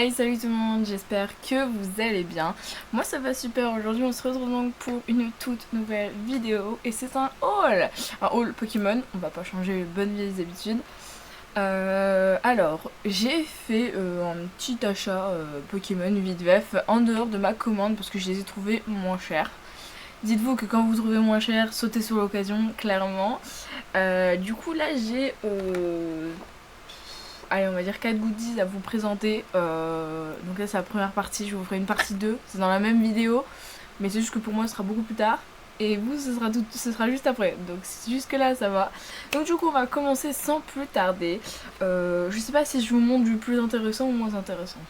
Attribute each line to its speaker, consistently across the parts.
Speaker 1: Hey, salut tout le monde, j'espère que vous allez bien. Moi ça va super, aujourd'hui on se retrouve donc pour une toute nouvelle vidéo et c'est un haul Pokémon, on va pas changer les bonnes vieilles habitudes. Alors, j'ai fait un petit achat Pokémon vite vef en dehors de ma commande parce que je les ai trouvés moins chers. Dites-vous que quand vous trouvez moins cher, sautez sur l'occasion, clairement. Du coup là j'ai allez, on va dire 4 goodies à vous présenter. Donc là c'est la première partie, je vous ferai une partie 2, c'est dans la même vidéo, mais c'est juste que pour moi ce sera beaucoup plus tard. Et vous ce sera juste après, donc jusque là ça va. Donc du coup on va commencer sans plus tarder. Je sais pas si je vous montre du plus intéressant ou moins intéressant.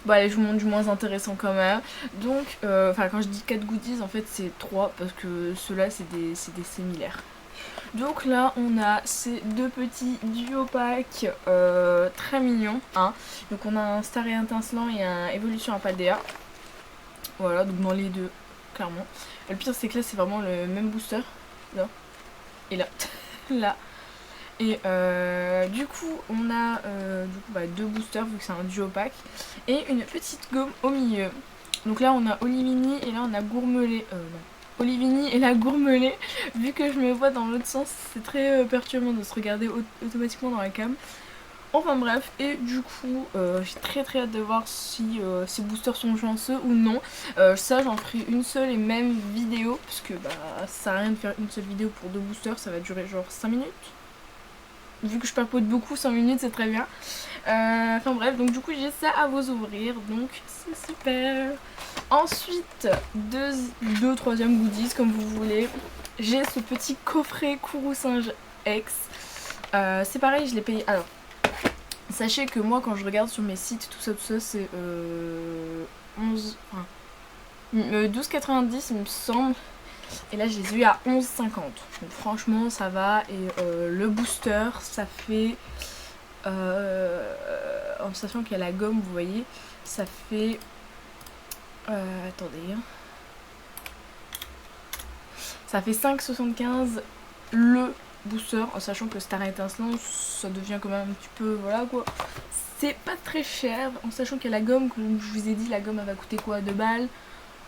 Speaker 1: Bon allez, je vous montre du moins intéressant quand même. Donc, quand je dis 4 goodies, en fait c'est 3 parce que ceux-là c'est des similaires. Donc là on a ces deux petits duo packs très mignons, hein. Donc on a un Starry Étincelant et un Évolution à Paldea. Voilà, donc dans les deux, clairement. Le pire c'est que là c'est vraiment le même booster. Là. Et là. Là. Et du coup on a deux boosters vu que c'est un duo pack. Et une petite gomme au milieu. Donc là on a Olivini et là on a Gourmelet. Non. Olivini et la Gourmelet. Vu que je me vois dans l'autre sens, c'est très perturbant de se regarder automatiquement dans la cam. Enfin bref, et du coup, j'ai très hâte de voir si ces boosters sont chanceux ou non. Ça, j'en ferai une seule et même vidéo, parce que bah, ça sert à rien de faire une seule vidéo pour deux boosters, ça va durer genre 5 minutes. Vu que je papote beaucoup, 5 minutes c'est très bien. Enfin bref, donc du coup j'ai ça à vous ouvrir, donc c'est super. Ensuite, troisième goodies comme vous voulez. J'ai ce petit coffret Kourou-Singe X. C'est pareil, je l'ai payé. Alors, sachez que moi quand je regarde sur mes sites, tout ça c'est 12,90 il me semble. Et là je les ai eu à 11,50. Donc franchement ça va. Et le booster ça fait en sachant qu'il y a la gomme, vous voyez, ça fait attendez, ça fait 5,75 le booster, en sachant que Starry Étincelant ça devient quand même un petit peu, voilà quoi, c'est pas très cher, en sachant qu'il y a la gomme, comme je vous ai dit, la gomme elle va coûter quoi, 2 balles,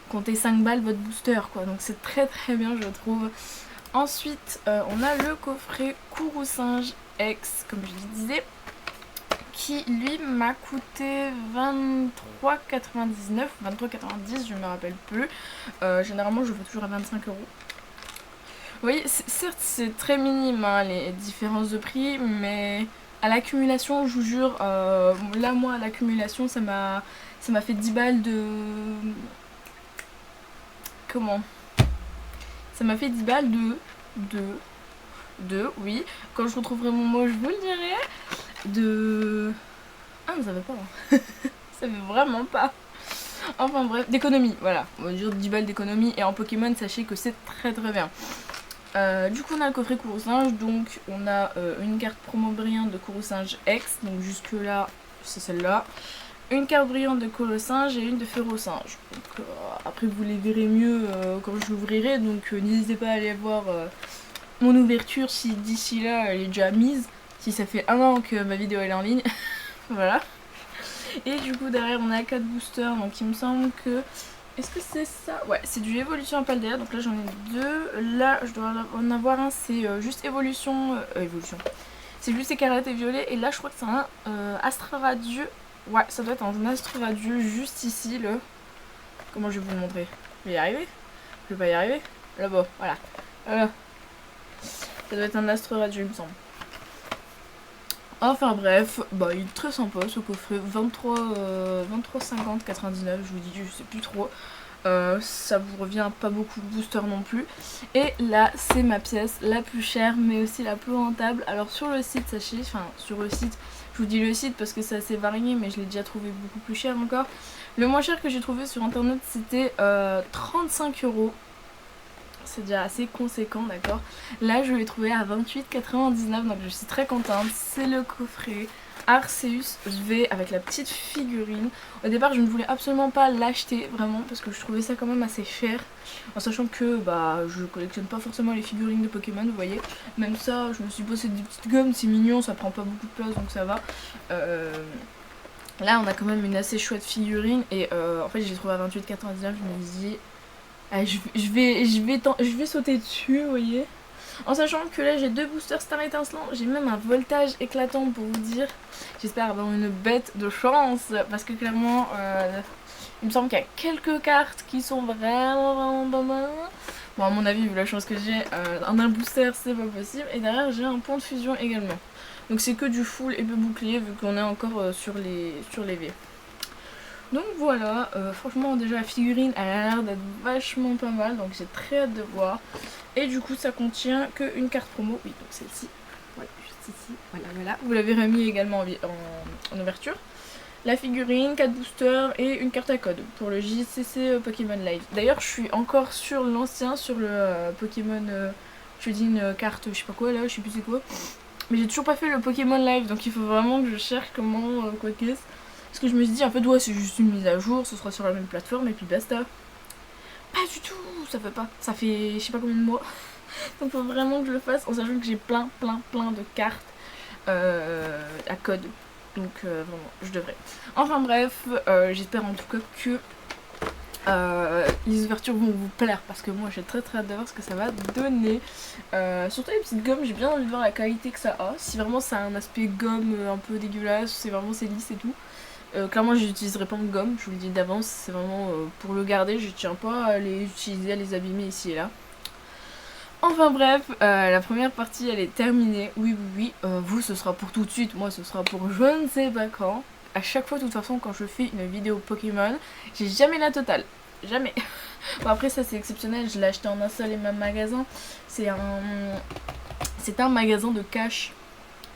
Speaker 1: comptez 5 balles votre booster quoi, donc c'est très bien je trouve. Ensuite on a le coffret Kourou-Singe X, comme je le disais, qui lui m'a coûté 23,99, 23,90, je me rappelle plus. Généralement je le fais toujours à 25 euros. Vous voyez, certes c'est très minime hein, les différences de prix, mais à l'accumulation, je vous jure, là moi à l'accumulation ça m'a fait 10 balles de... Comment? Ça m'a fait 10 balles oui, quand je retrouverai mon mot je vous le dirai, Ah mais ça veut pas, hein. Ça veut vraiment pas. Enfin bref, d'économie, voilà, on va dire 10 balles d'économie, et en Pokémon sachez que c'est très bien. Du coup on a le coffret Kourou-Singe, donc on a une carte promo brillante de Kourou-Singe X, donc jusque là c'est celle-là. Une carte brillante de Colo-Singe et une de Féro-Singe. Donc après vous les verrez mieux quand je l'ouvrirai, donc n'hésitez pas à aller voir mon ouverture si d'ici là elle est déjà mise, si ça fait un an que ma vidéo est en ligne. Voilà. Et du coup derrière on a 4 boosters, donc il me semble que... Est-ce que c'est ça? Ouais, c'est du Évolution à Paldea, donc là j'en ai 2. Là je dois en avoir un, c'est juste Évolution. C'est juste Écarlate et Violet, et là je crois que c'est un Astre Radieux. Ouais, ça doit être un Astre Radieux juste ici, là. Comment je vais vous le montrer? Je vais y arriver? Je vais pas y arriver? Là-bas, voilà. Voilà. Ça doit être un Astre Radieux, il me semble. Enfin bref, bah il est très sympa ce coffret, 23,50, 99, je vous dis, je sais plus trop. Ça vous revient pas beaucoup de booster non plus. Et là c'est ma pièce la plus chère mais aussi la plus rentable. Alors sur le site, sachez, sur le site, je vous dis le site parce que c'est assez varié mais je l'ai déjà trouvé beaucoup plus cher encore. Le moins cher que j'ai trouvé sur internet c'était 35 euros. C'est déjà assez conséquent, d'accord. Là je l'ai trouvé à 28,99, donc je suis très contente. C'est le coffret Arceus V avec la petite figurine. Au départ je ne voulais absolument pas l'acheter vraiment parce que je trouvais ça quand même assez cher, en sachant que bah je collectionne pas forcément les figurines de Pokémon, vous voyez. Même ça je me suis dit c'est des petites gommes, c'est mignon, ça prend pas beaucoup de place donc ça va. Là on a quand même une assez chouette figurine et en fait j'ai trouvé à 28,99. Je me dis ah, je vais sauter dessus, vous voyez. En sachant que là j'ai 2 boosters star étincelant, j'ai même un voltage éclatant pour vous dire. J'espère avoir une bête de chance parce que clairement il me semble qu'il y a quelques cartes qui sont vraiment pas mal. Bon à mon avis vu la chance que j'ai, un booster c'est pas possible. Et derrière j'ai un point de fusion également. Donc c'est que du full épée bouclier vu qu'on est encore sur les V. Donc voilà, franchement déjà la figurine elle a l'air d'être vachement pas mal, donc j'ai très hâte de voir. Et du coup ça contient qu'une carte promo, oui donc celle-ci, voilà juste ici, voilà, vous l'avez remis également en ouverture. La figurine, 4 boosters et une carte à code pour le JCC Pokémon Live. D'ailleurs je suis encore sur l'ancien, sur le Pokémon, je dis une carte je sais pas quoi là, je sais plus c'est quoi. Mais j'ai toujours pas fait le Pokémon Live, donc il faut vraiment que je cherche comment, quoi qu'est-ce. Parce que je me suis dit en fait ouais c'est juste une mise à jour, ce sera sur la même plateforme et puis basta. Pas du tout, ça fait pas. Ça fait je sais pas combien de mois. Donc faut vraiment que je le fasse en sachant que j'ai plein de cartes à code. Donc vraiment je devrais. Enfin bref, j'espère en tout cas que les ouvertures vont vous plaire parce que moi j'ai très hâte de voir ce que ça va donner. Surtout les petites gommes, j'ai bien envie de voir la qualité que ça a. Si vraiment ça a un aspect gomme un peu dégueulasse, c'est vraiment c'est lisse et tout. Clairement j'utiliserai pas de gomme, je vous le dis d'avance, c'est vraiment pour le garder, je tiens pas à les utiliser, à les abîmer ici et là. Enfin bref, la première partie elle est terminée, oui, vous ce sera pour tout de suite, moi ce sera pour je ne sais pas quand. À chaque fois de toute façon quand je fais une vidéo Pokémon, j'ai jamais la totale, jamais. Bon après ça c'est exceptionnel, je l'ai acheté en un seul et même magasin, c'est un magasin de cash.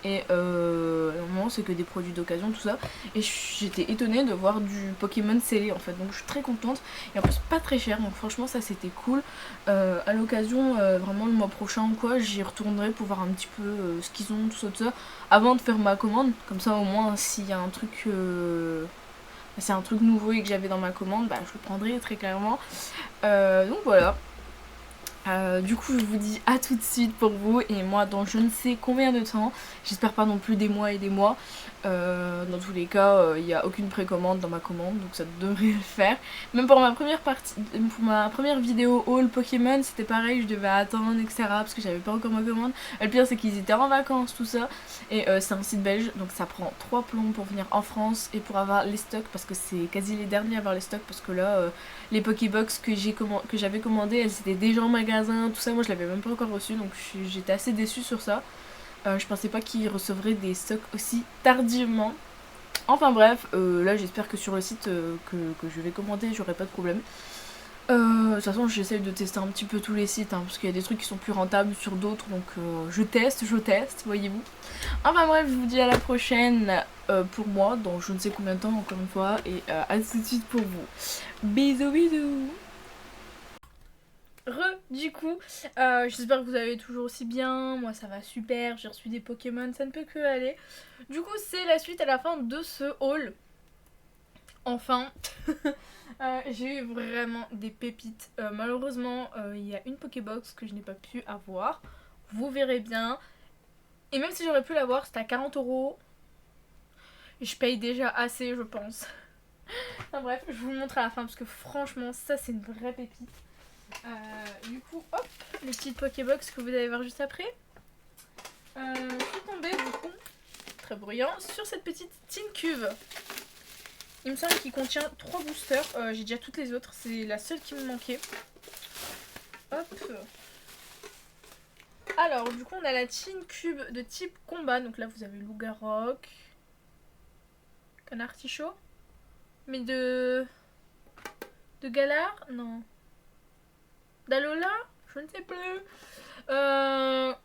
Speaker 1: Et normalement c'est que des produits d'occasion tout ça. Et j'étais étonnée de voir du Pokémon scellé en fait. Donc je suis très contente. Et en plus pas très cher. Donc franchement ça c'était cool. À l'occasion vraiment le mois prochain ou quoi j'y retournerai pour voir un petit peu ce qu'ils ont tout ça. Avant de faire ma commande. Comme ça au moins s'il y a un truc... c'est un truc nouveau et que j'avais dans ma commande. Bah je le prendrai très clairement. Donc voilà. Du coup je vous dis à tout de suite pour vous et moi dans je ne sais combien de temps, j'espère pas non plus des mois et des mois, dans tous les cas il n'y a aucune précommande dans ma commande donc ça devrait le faire. Même pour ma première partie, pour ma première vidéo haul Pokémon c'était pareil, je devais attendre etc parce que j'avais pas encore ma commande. Le pire c'est qu'ils étaient en vacances tout ça et c'est un site belge donc ça prend 3 plombs pour venir en France et pour avoir les stocks parce que c'est quasi les derniers à avoir les stocks parce que là les Pokébox que j'avais commandées elles étaient déjà en magasin, tout ça, moi je l'avais même pas encore reçu donc j'étais assez déçue sur ça. Je pensais pas qu'ils recevraient des stocks aussi tardivement. Enfin bref, là j'espère que sur le site que je vais commander j'aurai pas de problème. De toute façon j'essaye de tester un petit peu tous les sites parce qu'il y a des trucs qui sont plus rentables sur d'autres donc je teste, voyez-vous. Enfin bref, je vous dis à la prochaine pour moi dans je ne sais combien de temps encore une fois et à tout de suite pour vous. Bisous bisous. Du coup, j'espère que vous allez toujours aussi bien, moi ça va super, j'ai reçu des Pokémon, ça ne peut que aller. Du coup c'est la suite à la fin de ce haul. Enfin, j'ai eu vraiment des pépites. Malheureusement, il y a une Pokébox que je n'ai pas pu avoir, vous verrez bien. Et même si j'aurais pu l'avoir, c'était à 40 €. Je paye déjà assez je pense. Enfin bref, je vous le montre à la fin parce que franchement ça c'est une vraie pépite. Du coup, hop, les petites Pokébox que vous allez voir juste après. Je suis tombée du coup, très bruyant, sur cette petite tin cuve. Il me semble qu'il contient 3 boosters. J'ai déjà toutes les autres, c'est la seule qui me manquait. Hop. Alors, du coup, on a la tin cube de type combat. Donc là, vous avez Lougarok, Canartichaud, mais de Galar, non. D'Alola, je ne sais plus.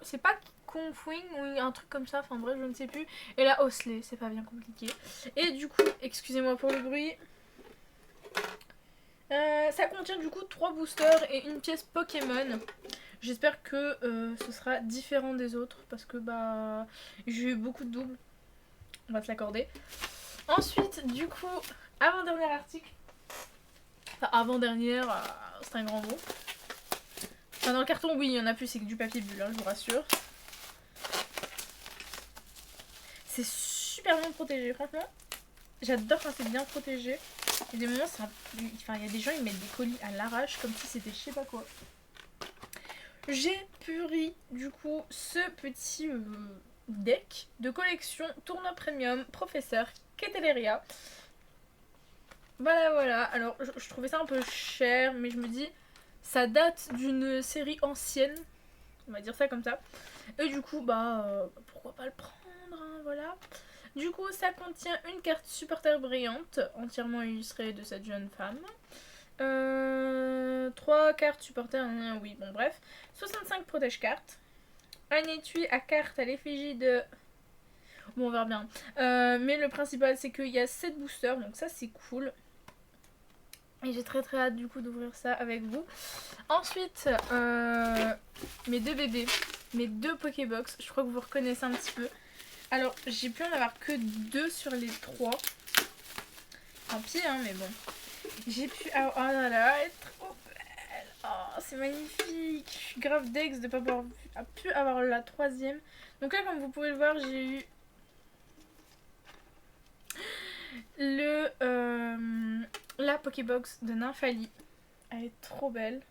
Speaker 1: C'est pas Confwing ou un truc comme ça, enfin bref, je ne sais plus. Et là, Osley, c'est pas bien compliqué. Et du coup, excusez-moi pour le bruit. Ça contient du coup 3 boosters et une pièce Pokémon. J'espère que ce sera différent des autres parce que bah j'ai eu beaucoup de doubles. On va se l'accorder. Ensuite, du coup, avant-dernier article. Enfin, avant-dernière, c'est un grand mot. Enfin, dans le carton, oui, il y en a plus, c'est que du papier bulle, hein, je vous rassure. C'est super bien protégé, franchement. J'adore quand c'est bien protégé. Il y a des moments, enfin, il y a des gens, ils mettent des colis à l'arrache comme si c'était je sais pas quoi. J'ai puri du coup ce petit deck de collection Tournoi Premium Professeur Keteleria. Voilà. Alors, je trouvais ça un peu cher, mais je me dis, ça date d'une série ancienne. On va dire ça comme ça. Et du coup, pourquoi pas le prendre, hein, voilà. Du coup, ça contient une carte supporter brillante, entièrement illustrée de cette jeune femme. 3 cartes supporter, oui, bon bref. 65 protège-cartes. Un étui à cartes à l'effigie de... Bon, on verra bien. Mais le principal, c'est qu'il y a 7 boosters, donc ça, c'est cool. Et j'ai très hâte du coup d'ouvrir ça avec vous. Ensuite, mes 2 bébés, mes 2 Pokébox, je crois que vous reconnaissez un petit peu. Alors, j'ai pu en avoir que 2 sur les 3. Tant pis, hein, mais bon. J'ai pu avoir... Oh là là, elle est trop belle. Oh, c'est magnifique. Je suis grave dex de ne pas avoir pu avoir la 3e. Donc là, comme vous pouvez le voir, j'ai eu la Pokébox de Nymphali. Elle est trop belle.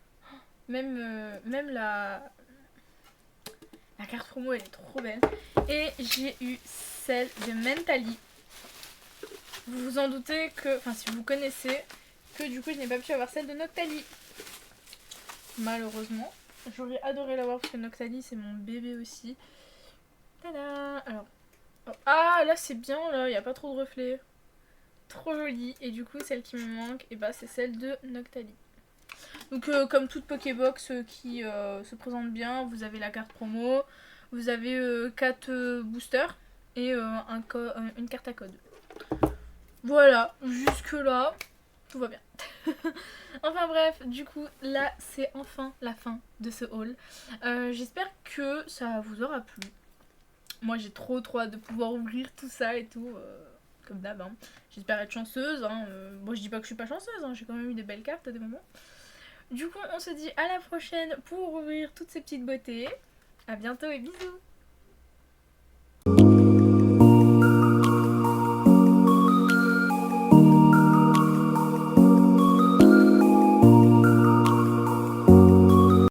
Speaker 1: Même la carte promo, elle est trop belle. Et j'ai eu celle de Mentally. Vous vous en doutez que, enfin si vous connaissez, que du coup je n'ai pas pu avoir celle de Noctali. Malheureusement. J'aurais adoré l'avoir parce que Noctali c'est mon bébé aussi. Tada. Alors. Oh. Ah là c'est bien, là il n'y a pas trop de reflets. Trop jolie. Et du coup celle qui me manque, et c'est celle de Noctali. Donc comme toute Pokébox qui se présente bien, vous avez la carte promo, vous avez 4 boosters et une carte à code. Voilà, jusque là, tout va bien. Enfin bref, du coup là c'est enfin la fin de ce haul. J'espère que ça vous aura plu. Moi j'ai trop hâte de pouvoir ouvrir tout ça et tout, comme d'hab. Hein. J'espère être chanceuse. Hein. Bon, je dis pas que je suis pas chanceuse, hein. J'ai quand même eu des belles cartes à des moments. Du coup, on se dit à la prochaine pour ouvrir toutes ces petites beautés. À bientôt et bisous!